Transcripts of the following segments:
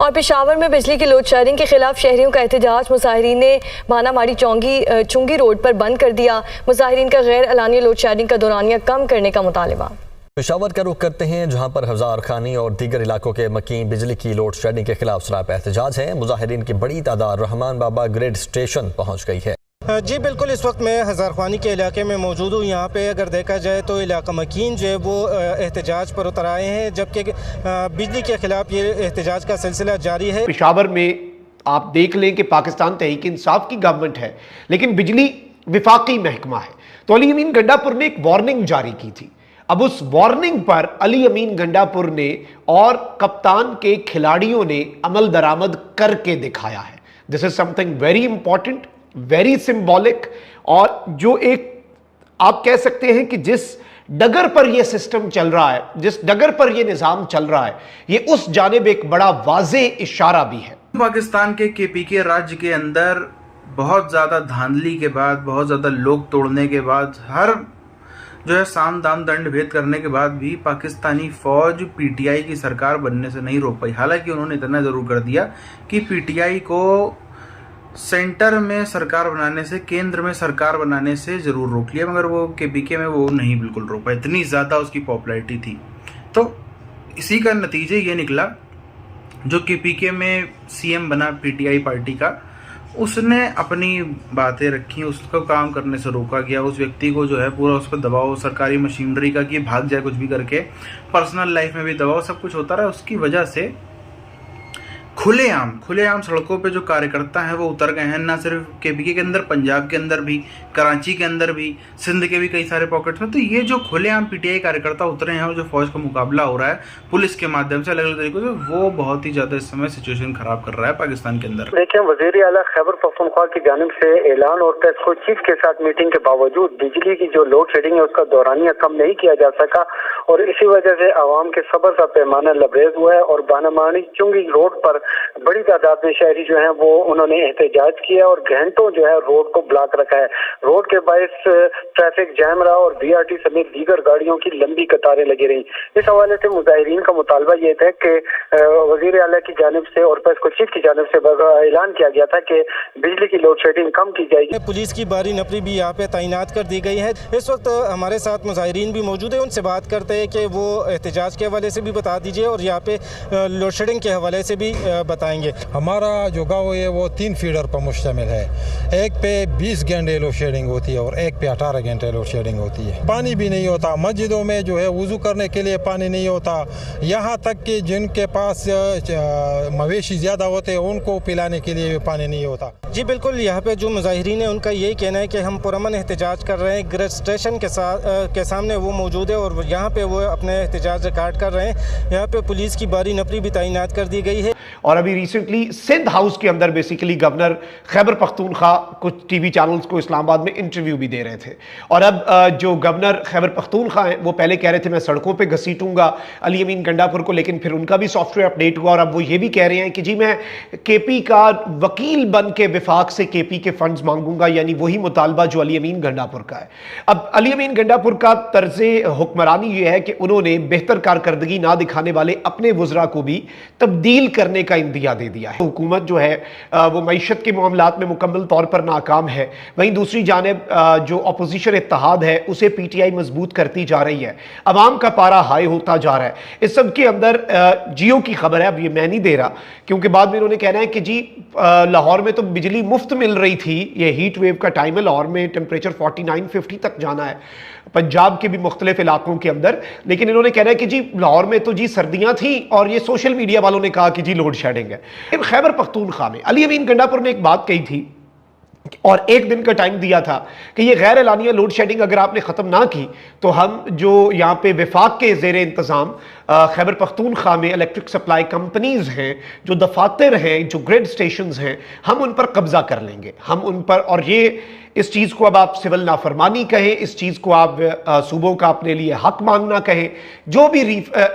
और पेशावर में बिजली की लोड शेडिंग के खिलाफ शहरियों का एहतजाज। मुजाहिरीन ने भानामाड़ी चुंगी रोड पर बंद कर दिया। मुजाहिरीन का गैर एलानी लोड शेडिंग का दौरानिया कम करने का मुतालबा। पेशावर का रुख करते हैं, जहां पर हजार खानी और दीगर इलाकों के मकीन बिजली की लोड शेडिंग के खिलाफ सरापा एहतजाज है। मुजाहिरीन की बड़ी तादाद रहमान बाबा ग्रिड स्टेशन पहुंच गई है। जी बिल्कुल, इस वक्त मैं हज़ार ख्वानी के इलाके में मौजूद हूँ। यहाँ पे अगर देखा जाए तो इलाका मकीन जो है वो एहतजाज पर उतर आए हैं, जबकि बिजली के खिलाफ ये एहतजाज का सिलसिला जारी है। पेशावर में आप देख लें कि पाकिस्तान तहरीक इंसाफ की गवर्नमेंट है, लेकिन बिजली विफाकी महकमा है। तो अली अमीन गंडापुर ने एक वार्निंग जारी की थी। अब उस वार्निंग पर अली अमीन गंडापुर ने और कप्तान के खिलाड़ियों ने अमल दरामद करके दिखाया है। This is something very important, very symbolic, और जो एक आप कह सकते हैं कि जिस डगर पर यह सिस्टम चल रहा है, जिस डगर पर यह निजाम चल रहा है, ये उस जानिब एक बड़ा वाज़े इशारा भी है। पाकिस्तान के केपीके राज्य के अंदर बहुत ज़्यादा धांधली के बाद, बहुत ज़्यादा लोग तोड़ने के बाद, हर जो है साम दाम दंड भेद करने के बाद भी पाकिस्तानी फौज पीटीआई की सरकार बनने से नहीं रोक पाई। हालांकि उन्होंने इतना ज़रूर कर दिया कि पीटीआई को सेंटर में सरकार बनाने से, केंद्र में सरकार बनाने से ज़रूर रोक लिया, मगर वो केपीके में वो नहीं बिल्कुल रोक पाए। इतनी ज़्यादा उसकी पॉपुलैरिटी थी। तो इसी का नतीजे ये निकला, जो केपीके में सीएम बना पीटीआई पार्टी का, उसने अपनी बातें रखी, उसको काम करने से रोका गया। उस व्यक्ति को जो है पूरा उस पर दबाव सरकारी मशीनरी का कि भाग जाए कुछ भी करके, पर्सनल लाइफ में भी दबाव, सब कुछ होता रहा। उसकी वजह से खुलेआम सड़कों पे जो कार्यकर्ता हैं वो उतर गए हैं। ना सिर्फ केपीके के अंदर, पंजाब के अंदर भी, कराची के अंदर भी, सिंध के भी कई सारे पॉकेट्स में। तो ये जो खुलेआम पीटीआई कार्यकर्ता उतरे हैं और जो फौज का मुकाबला हो रहा है पुलिस के माध्यम से अलग अलग तरीकों से, वो बहुत ही ज़्यादा इस समय सिचुएशन खराब कर रहा है पाकिस्तान के अंदर। देखिए, वज़ीर आला खैबर पख्तूनख्वा की जानिब से ऐलान और पेस्को चीफ के साथ मीटिंग के बावजूद बिजली की जो लोड शेडिंग है उसका दौरानिया कम नहीं किया जा सका, और इसी वजह से आवाम के सब्र का पैमाना लबरेज हुआ है। और भानामाड़ी चुंगी रोड पर बड़ी तादाद में शहरी जो हैं वो उन्होंने एहतजाज किया और घंटों जो है रोड को ब्लॉक रखा है। रोड के बायस ट्रैफिक जैम रहा और बीआरटी समेत दीगर गाड़ियों की लंबी कतारें लगी रही। इस हवाले से मुजाहिरीन का मुतालबा ये था कि वज़ीर आला की जानिब से और पेस्को चीफ की जानिब से ऐलान किया गया था कि बिजली की लोड शेडिंग कम की जाएगी। पुलिस की बारी नफरी भी यहाँ पे तैनात कर दी गई है। इस वक्त हमारे साथ मुजाहिरीन भी मौजूद है, उनसे बात करते हैं कि वो एहतजाज के हवाले से भी बता दीजिए और यहाँ पे लोड शेडिंग के हवाले से भी बताएंगे। हमारा जो गाँव है वो 3 फीडर पर मुश्तमिल है। एक पे 20 घंटे लोड शेडिंग होती है और एक पे 18 घंटे लोड शेडिंग होती है। पानी भी नहीं होता, मस्जिदों में जो है वुजू करने के लिए पानी नहीं होता। यहाँ तक कि जिनके पास मवेशी ज़्यादा होते हैं उनको पिलाने के लिए भी पानी नहीं होता। जी बिल्कुल, यहाँ पे जो मुजाहिरीन है उनका यही कहना है कि हम पुरअमन एहतजाज कर रहे हैं। ग्रिड स्टेशन के सामने वो मौजूद है और यहाँ पे वो अपने एहतजाज रिकॉर्ड कर रहे हैं। यहाँ पे पुलिस की बारी नफरी भी तैनात कर दी गई है। और अभी रिसेंटली सिंध हाउस के अंदर बेसिकली गवर्नर खैबर पख्तूनख्वा कुछ टीवी चैनल्स को इस्लामाबाद में इंटरव्यू भी दे रहे थे। और अब जो गवर्नर खैबर पख्तूनख्वा हैं वो पहले कह रहे थे मैं सड़कों पे घसीटूंगा अली अमीन गंडापुर को, लेकिन फिर उनका भी सॉफ्टवेयर अपडेट हुआ और अब वो ये भी कह रहे हैं कि जी मैं केपी का वकील बन के विफाक से केपी के फंड्स मांगूंगा, यानी वही मुतालबा जो अली अमीन गंडापुर का है। अब अली अमीन गंडापुर का तर्ज़े हुक्मरानी ये है कि उन्होंने बेहतर कारकर्दगी ना दिखाने वाले अपने वज़रा को भी तब्दील करने का इंदिया दे दिया है। हुकूमत जो है वो मईशत के मामलात में मुकम्मल तौर पर नाकाम है। वहीं दूसरी जानिब जो अपोजिशन इत्तेहाद है उसे पीटीआई मजबूत करती जा रही है। अवाम का पारा हाई होता जा रहा है। इस सब के अंदर जियो की खबर है, अब ये मैं नहीं दे रहा क्योंकि बाद में इन्होंने कहना है कि जी लाहौर में तो बिजली मुफ्त मिल रही थी। ये हीट वेव का टाइम है, लाहौर में टेम्परेचर 49-50 तक जाना है, पंजाब के भी मुख्तलिफ इलाकों के अंदर। लेकिन इन्होंने कहना है कि जी लाहौर में तो जी सर्दियां थी और ये सोशल मीडिया वालों ने कहा कि जी लोड शेडिंग है। खैबर पख्तूनख्वा में अली अमीन गंडापुर ने एक बात कही थी और एक दिन का टाइम दिया था कि ये गैर एलानिया लोड शेडिंग अगर आपने ख़त्म ना की तो हम जो यहाँ पे विफाक के ज़ेरे इंतज़ाम खैबर पख्तूनख्वा में इलेक्ट्रिक सप्लाई कंपनीज़ हैं, जो दफातर हैं, जो ग्रिड स्टेशंस हैं, हम उन पर कब्ज़ा कर लेंगे। हम उन पर, और ये इस चीज़ को अब आप सिविल नाफरमानी कहें, इस चीज़ को आप सूबों का अपने लिए हक मांगना कहें, जो भी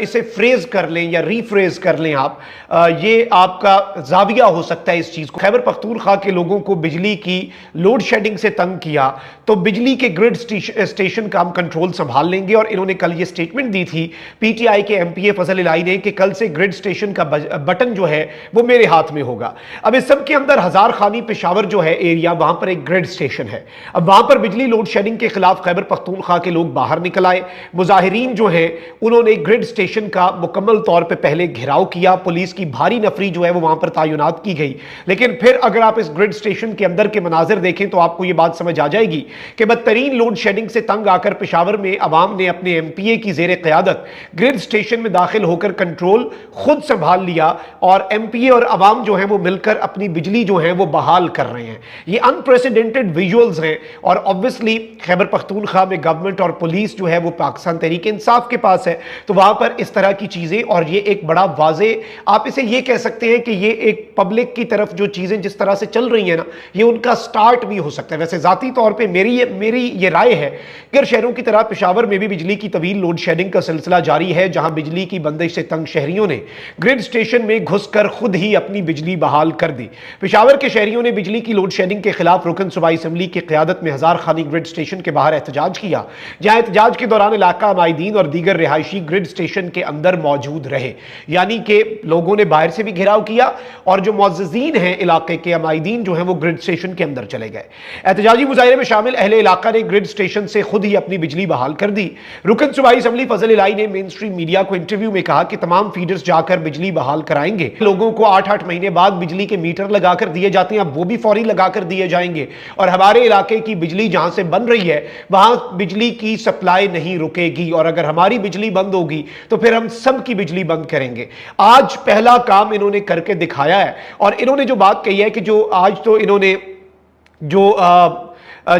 इसे फ्रेज कर लें या रीफ्रेज कर लें आप, ये आपका जाविया हो सकता है इस चीज़ को। खैबर पख्तूनख्वा के लोगों को बिजली की लोड शेडिंग से तंग किया तो बिजली के ग्रिड स्टेशन का हम कंट्रोल संभाल लेंगे। और इन्होंने कल ये स्टेटमेंट दी थी पीटीआई के एमपीए फजल इलाही ने कि कल से ग्रिड स्टेशन का बटन जो है वो मेरे हाथ में होगा। अब इस सब के अंदर हजार खानी पेशावर जो है एरिया, वहां पर एक ग्रिड स्टेशन है। अब वहां पर बिजली लोड शेडिंग के खिलाफ खैबर पख्तूनख्वा के लोग बाहर निकल आए। मुजाहिरीन जो है उन्होंने ग्रिड स्टेशन का मुकम्मल तौर पर पहले घेराव किया, पुलिस की भारी नफरी जो है वो वहां पर तैनात की गई। लेकिन फिर अगर आप इस ग्रिड स्टेशन के अंदर के मनाजिर देखें तो आपको यह बात समझ आ जाएगी कि बदतरीन लोड शेडिंग से तंग आकर पेशावर में अवाम ने अपने एमपीए की जेर क़यादत ग्रिड स्टेशन में दाखिल होकर कंट्रोल खुद संभाल लिया और एमपीए और अवाम जो है वो मिलकर अपनी बिजली जो है वो बहाल कर रहे हैं। ये अनप्रेसिडेंटेड विजुअल्स हैं और ऑब्वियसली खैबर पख्तूनख्वा में गवर्नमेंट और पुलिस जो है वो पाकिस्तान तहरीक इंसाफ के पास है, तो वहां पर इस तरह की चीजें, और ये एक बड़ा वाजे, आप इसे ये कह सकते हैं कि ये एक पब्लिक की तरफ जो चीजें जिस तरह से चल रही हैं ना, ये उनका स्टार्ट भी हो सकता है। वैसे जाती तौर पे मेरी ये राय है कि अगर शहरों की तरह पेशावर में भी बिजली की तवील लोड शेडिंग का सिलसिला जारी है, जहां बिजली की बंदिश से तंग शहरियों ने ग्रिड स्टेशन में घुसकर खुद ही अपनी बिजली बहाल कर दी। पेशावर के शहरियों ने बिजली की लोड शेडिंग के खिलाफ रुकन सूबाई असम्बली की क़यादत में हजार खानी ग्रिड स्टेशन के बाहर एहतजाज किया, जहां एहतजाज के दौरान इलाका अमायदीन और दीगर रिहायशी ग्रिड स्टेशन के अंदर मौजूद रहे। यानी कि लोगों ने बाहर से भी घेराव किया और जो मुअज़्ज़िज़ीन हैं इलाके के अमायदीन जो हैं वो ग्रिड स्टेशन के अंदर चले गए। एहतजाजी मुजाहिरे में शामिल अहले इलाका ने ग्रिड स्टेशन से खुद ही अपनी बिजली बहाल कर दी। रुकन सूबाई असम्बली फजल इलाही ने मेन स्ट्रीम मीडिया को इंटरव्यू में कहा कि तमाम फीडर्स जाकर बिजली बहाल कराएंगे। लोगों को 8-8 महीने बाद बिजली के मीटर लगाकर दिए जाते हैं, अब वो भी फौरी लगाकर दिए जाएंगे और हमारे इलाके की बिजली जहां से बन रही है वहां बिजली की सप्लाई नहीं रुकेगी और अगर हमारी बिजली बंद होगी तो फिर हम सब की बिजली बंद करेंगे। आज पहला काम इन्होंने करके दिखाया है और इन्होंने जो बात कही है कि जो आज तो इन्होंने जो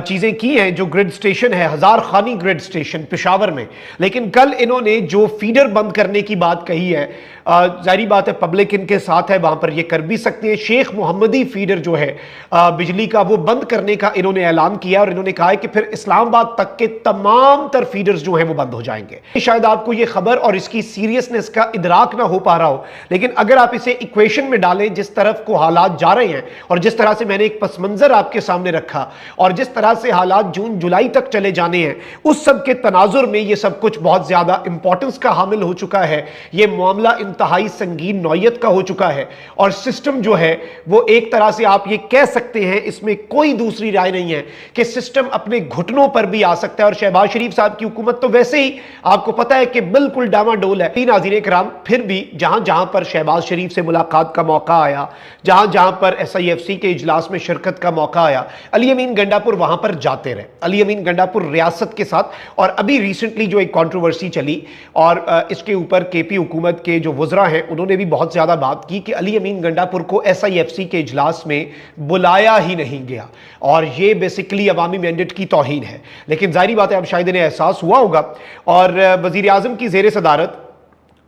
चीजें की हैं, जो ग्रिड स्टेशन है हजार खानी ग्रिड स्टेशन पेशावर में, लेकिन कल इन्होंने जो फीडर बंद करने की बात कही है, जारी बात है पब्लिक इनके साथ है, वहां पर ये कर भी सकते हैं। शेख मोहम्मदी फीडर जो है बिजली का वो बंद करने का इन्होंने ऐलान किया और इन्होंने कहा है कि फिर इस्लामाबाद तक के तमाम तर फीडर्स जो हैं वो बंद हो जाएंगे। शायद आपको ये खबर और इसकी सीरियसनेस का इदराक ना हो पा रहा हो, लेकिन अगर आप इसे इक्वेशन में डालें, जिस तरफ को हालात जा रहे हैं और जिस तरह से मैंने एक पस मंजर आपके सामने रखा और जिस तरह से हालात जून जुलाई तक चले जाने हैं, उस सब के तनाजुर में ये सब कुछ बहुत ज्यादा इंपॉर्टेंस का हामिल हो चुका है। ये मामला इंतहाई संगीन नौयत का हो चुका है और सिस्टम जो है वो एक तरह से आप ये कह सकते हैं, इसमें कोई दूसरी राय नहीं है कि सिस्टम अपने घुटनों पर भी आ सकता है। और शहबाज शरीफ साहब की हुकूमत तो वैसे ही आपको पता है कि बिल्कुल डामाडोल है। नाज़रीन इकराम, फिर भी जहां जहां पर शहबाज शरीफ से मुलाकात का मौका आया, जहां जहां पर SIFC के इजलास में शिरकत का मौका आया, अली अमीन गंडापुर वहां पर जाते रहे। अली अमीन गंडापुर रियासत के साथ, और अभी रिसेंटली जो एक कंट्रोवर्सी चली और इसके ऊपर KP हुकूमत के जो वज़रा हैं उन्होंने भी बहुत ज्यादा बात की कि अली अमीन गंडापुर को SIFC के इजलास में बुलाया ही नहीं गया और ये बेसिकली अवामी मैंडेट की तौहीन है। लेकिन जाहिर बात है अब शायद इन्हें एहसास हुआ होगा और वज़ीर आज़म की ज़ेर सदारत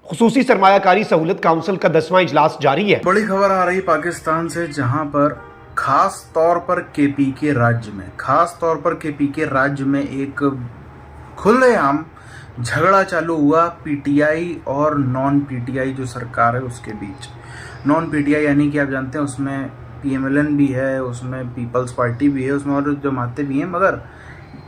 खुसूसी सरमायाकारी सहूलत काउंसिल का 10वां इजलास जारी है। बड़ी खबर आ रही पाकिस्तान से, जहां पर खास तौर पर KPK राज्य में एक खुलेआम झगड़ा चालू हुआ PTI और नॉन PTI जो सरकार है उसके बीच। नॉन PTI यानी कि आप जानते हैं उसमें PMLN भी है, उसमें पीपल्स पार्टी भी है, उसमें और जमातें भी हैं, मगर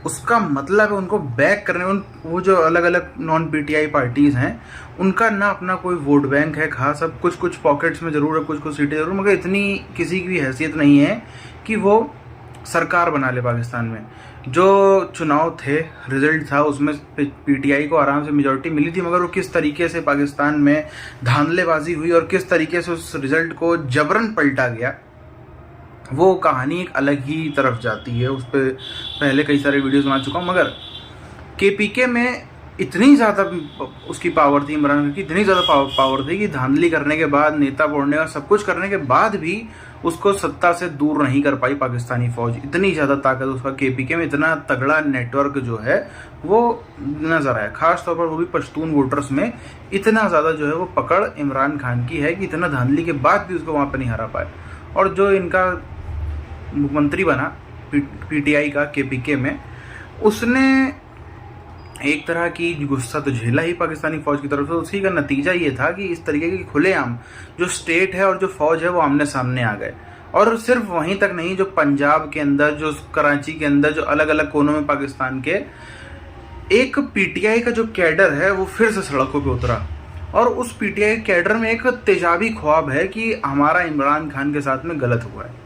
उसका मतलब है उनको बैक करने, वो जो अलग अलग नॉन PTI पार्टीज़ हैं उनका ना अपना कोई वोट बैंक है खास। अब कुछ पॉकेट्स में ज़रूर है, कुछ सीटें ज़रूर, मगर इतनी किसी की भी हैसियत नहीं है कि वो सरकार बना ले पाकिस्तान में। जो चुनाव थे, रिजल्ट था, उसमें PTI को आराम से मेजॉरिटी मिली थी, मगर वो किस तरीके से पाकिस्तान में धांधलेबाजी हुई और किस तरीके से उस रिजल्ट को जबरन पलटा गया, वो कहानी एक अलग ही तरफ जाती है। उस पर पहले कई सारे वीडियोस बना चुका हूँ। मगर KPK में इतनी ज़्यादा उसकी पावर थी, इमरान की इतनी ज़्यादा पावर थी कि धांधली करने के बाद, नेता फोड़ने का सब कुछ करने के बाद भी उसको सत्ता से दूर नहीं कर पाई पाकिस्तानी फौज। इतनी ज़्यादा ताकत उसका KPK में, इतना तगड़ा नेटवर्क जो है वो नज़र आया। खास तौर पर वो भी पश्तून वोटर्स में इतना ज़्यादा जो है वो पकड़ इमरान खान की है कि इतना धांधली के बाद भी उसको वहाँ पर नहीं हरा पाए। और जो इनका मुख्यमंत्री बना पीटीआई का केपीके में, उसने एक तरह की गुस्सा तो झेला ही पाकिस्तानी फौज की तरफ से। उसी का नतीजा ये था कि इस तरीके की खुलेआम जो स्टेट है और जो फौज है वो आमने सामने आ गए। और सिर्फ वहीं तक नहीं, जो पंजाब के अंदर, जो कराची के अंदर, जो अलग अलग कोनों में पाकिस्तान के, एक पीटीआई का जो कैडर है वो फिर से सड़कों पे उतरा। और उस पीटीआई कैडर में एक तेजाबी ख्वाब है कि हमारा इमरान खान के साथ में गलत हुआ है।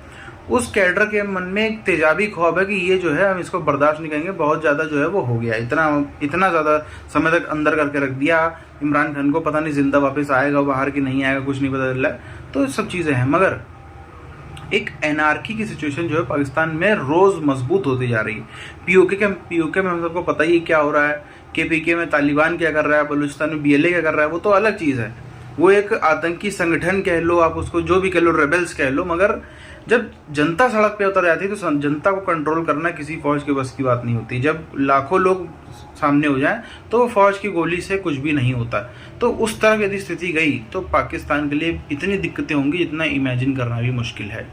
उस कैडर के मन में एक तेजाबी ख्वाब है कि ये जो है हम इसको बर्दाश्त नहीं करेंगे, बहुत ज़्यादा जो है वो हो गया, इतना ज़्यादा समय तक अंदर करके रख दिया इमरान खान को, पता नहीं जिंदा वापस आएगा बाहर कि नहीं आएगा, कुछ नहीं पता चल रहा है। तो सब चीज़ें हैं, मगर एक एनार्की की सिचुएशन जो है पाकिस्तान में रोज़ मजबूत होती जा रही है। पीओके में हम सबको पता ही क्या हो रहा है, केपीके में तालिबान क्या कर रहा है, बलूचिस्तान में बीएलए क्या कर रहा है, वो तो अलग चीज़ है। वो एक आतंकी संगठन कह लो, आप उसको जो भी कह लो, रेबल्स कह लो, मगर जब जनता सड़क पे उतर जाती है तो जनता को कंट्रोल करना किसी फौज के बस की बात नहीं होती। जब लाखों लोग सामने हो जाएं तो फौज की गोली से कुछ भी नहीं होता। तो उस तरह की यदि स्थिति गई तो पाकिस्तान के लिए इतनी दिक्कतें होंगी जितना इमेजिन करना भी मुश्किल है।